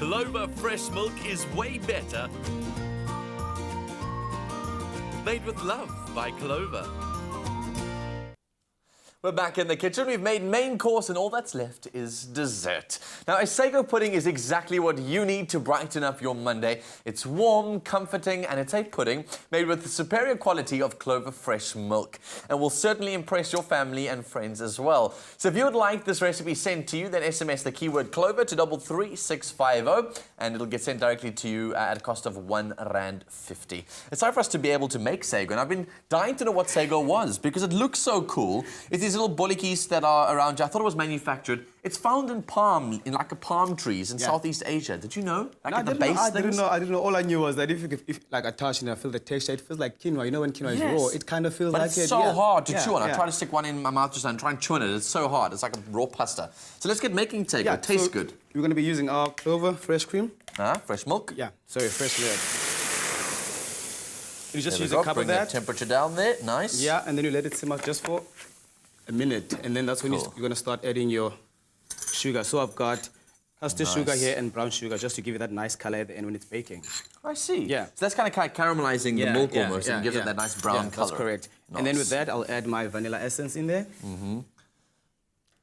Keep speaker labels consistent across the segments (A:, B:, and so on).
A: Clover fresh milk is way better. Made with love by Clover.
B: We're back in the kitchen. We've made main course and all that's left is dessert. Now, a sago pudding is exactly what you need to brighten up your Monday. It's warm, comforting, and it's a pudding made with the superior quality of Clover fresh milk and will certainly impress your family and friends as well. So if you would like this recipe sent to you, then SMS the keyword Clover to 33650 and it'll get sent directly to you at a cost of R1.50. It's time for us to be able to make sago, and I've been dying to know what sago was because it looks so cool. It is these little bollikies that are around you. I thought it was manufactured. It's found in palm trees in Southeast Asia. Did you know? Like at the base
C: I didn't know. All I knew was that if like I touch and I feel the texture, it feels like quinoa. You know when quinoa is raw, it kind of feels
B: but
C: like
B: it's so hard to chew on. I try to stick one in my mouth just and try and chew on it. It's so hard. It's like a raw pasta. So let's get making sago. It tastes good.
C: We're going to be using our Clover fresh cream.
B: Fresh milk?
C: Yeah, sorry, fresh milk. You just use a cup
B: Bring
C: of that.
B: The temperature down there. Nice.
C: Yeah, and then you let it simmer just for a minute, and then that's when you're going to start adding your sugar. So I've got custard sugar here and brown sugar just to give it that nice color at the end when it's baking.
B: I see.
C: Yeah.
B: So that's kind of caramelizing the milk almost and gives it that nice brown color.
C: That's correct.
B: Nice.
C: And then with that, I'll add my vanilla essence in there.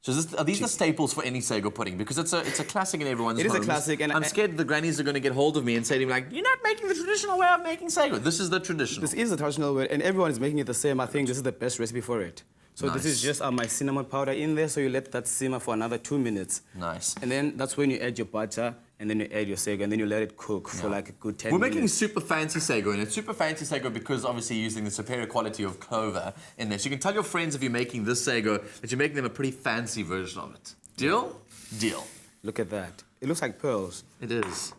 B: So are these the staples for any sago pudding? Because it's a classic in everyone's homes.
C: It is a classic. And
B: I'm scared the grannies are going to get hold of me and say to me, like, you're not making the traditional way of making sago. This is the traditional.
C: This is the traditional way, and everyone is making it the same. I think this is the best recipe for it. So this is just my cinnamon powder in there, so you let that simmer for another 2 minutes.
B: Nice.
C: And then that's when you add your butter, and then you add your sago, and then you let it cook for like a good 10 minutes.
B: We're making super fancy sago, and it's super fancy sago because obviously you're using the superior quality of Clover in there. So you can tell your friends if you're making this sago that you're making them a pretty fancy version of it. Deal? Deal.
C: Look at that. It looks like pearls.
B: It is.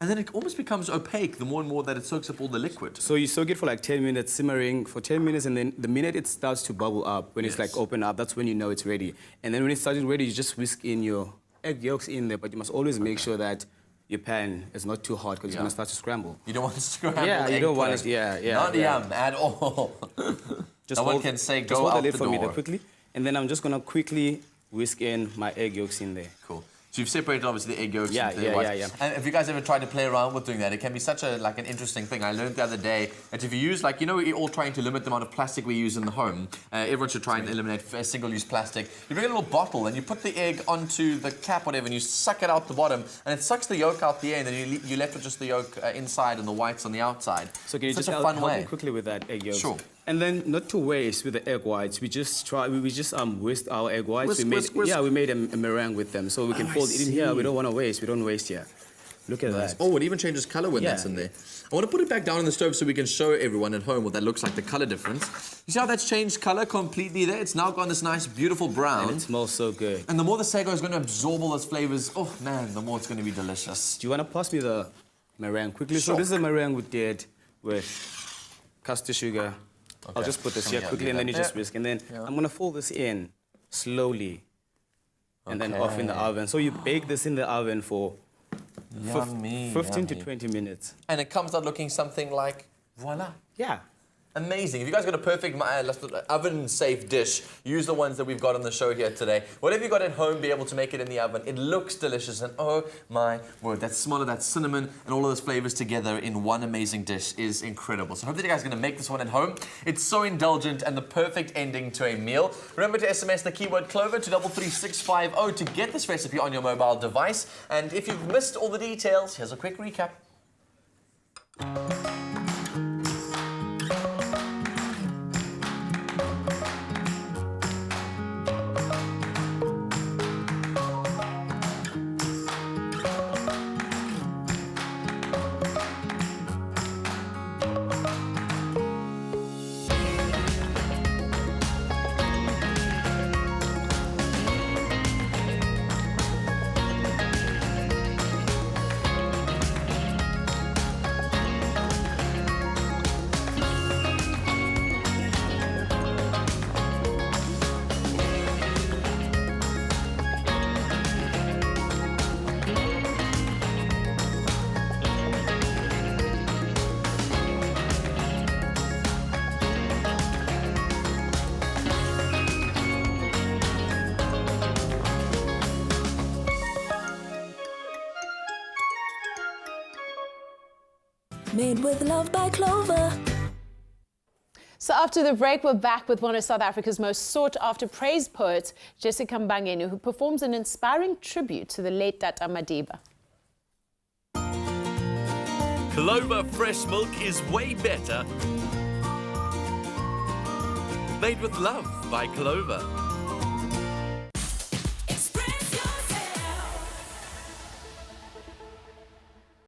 B: And then it almost becomes opaque the more and more that it soaks up all the liquid.
C: So you soak it for like 10 minutes, simmering for 10 minutes, and then the minute it starts to bubble up, when it's like open up, that's when you know it's ready. And then when it's started ready, you just whisk in your egg yolks in there, but you must always make sure that your pan is not too hot because it's going to start to scramble.
B: You don't want to scramble
C: you don't want it,
B: Not yum at all.
C: Just
B: no one can say go
C: hold
B: out
C: the lid
B: the
C: for
B: door.
C: me there quickly. And then I'm just going to quickly whisk in my egg yolks in there.
B: Cool. So you've separated obviously the egg yolks into the
C: whites.
B: whites. And if you guys ever tried to play around with doing that, it can be such an interesting thing. I learned the other day that if you use, like, you know, we're all trying to limit the amount of plastic we use in the home. Everyone should try and eliminate single-use plastic. You bring a little bottle and you put the egg onto the cap, whatever, and you suck it out the bottom, and it sucks the yolk out the end, and you're left with just the yolk inside and the whites on the outside.
C: So can you
B: such
C: just
B: a fun
C: help
B: way.
C: me quickly with that egg yolk?
B: Sure.
C: And then not to waste with the egg whites, we just whisked our egg whites.
B: Whisk.
C: We made a meringue with them, so we can fold it in here. We don't want to waste. We don't waste here. Look at that.
B: Oh, it even changes color when that's in there. I want to put it back down on the stove so we can show everyone at home what that looks like, the color difference. You see how that's changed color completely there? It's now gone this nice, beautiful brown.
C: And it smells so good.
B: And the more the sago is going to absorb all those flavors, oh man, the more it's going to be delicious.
C: Do you want to pass me the meringue quickly?
B: Sure.
C: So this is a meringue we did with custard sugar.
B: Okay.
C: I'll just put this here quickly, and then you just whisk. And then I'm going to fold this in slowly and then off in the oven. So you bake this in the oven for 15 to 20 minutes.
B: And it comes out looking something like, voila.
C: Yeah.
B: Amazing. If you guys got a perfect oven-safe dish, use the ones that we've got on the show here today. Whatever you got at home, be able to make it in the oven. It looks delicious, and oh my word, that smell of that cinnamon and all of those flavors together in one amazing dish is incredible. So I hope that you guys are going to make this one at home. It's so indulgent and the perfect ending to a meal. Remember to SMS the keyword Clover to 33650 to get this recipe on your mobile device. And if you've missed all the details, here's a quick recap.
D: Made with love by Clover.
E: So after the break, we're back with one of South Africa's most sought-after praise poets, Jessica Mbangeni, who performs an inspiring tribute to the late Tata Madiba.
A: Clover fresh milk is way better. Made with love by Clover.